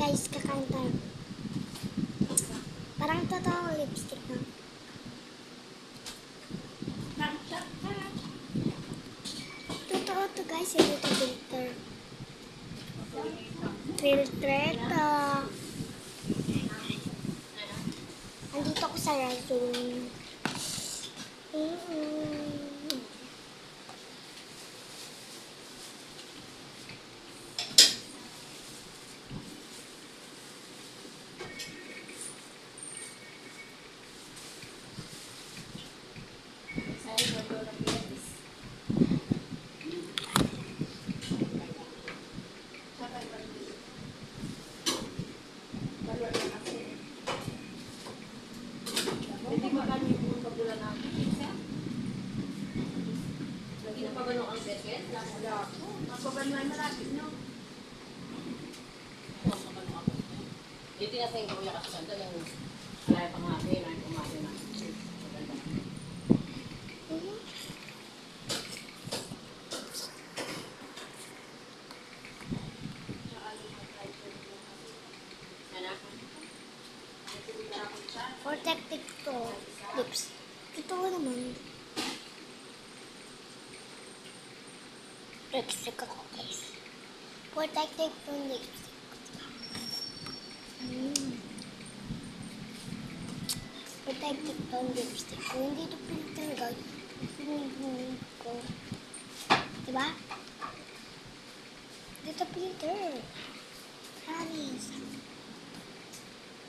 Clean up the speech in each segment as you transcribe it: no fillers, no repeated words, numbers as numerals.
guys, kakain tayo. Parang totoo lipstick na. Totoo to guys, hindi to filter. Filter to. Andito ako sa Razzoom. Hindi magkano yung pagbulan namin. Lagi na pa gano'n ang beket? Wala ako. Magpapanoy malapit, no? Hindi tinasayang ko yung kasanda yung alaya pang hapi na yung umati na. Maganda. Protective to lips. Totoo naman. Lipstick ako guys. Protective to lips. Protective to lipstick. Kung hindi to filter guys, pinigin ko. Diba? Hindi to filter. Promise.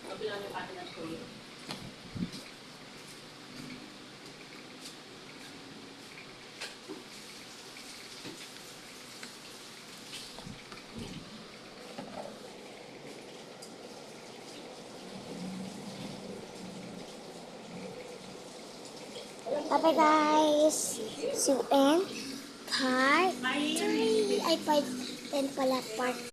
Kabilang yung pati ng story. Bye guys. See you in part 3. Ay, part 10 pala. Part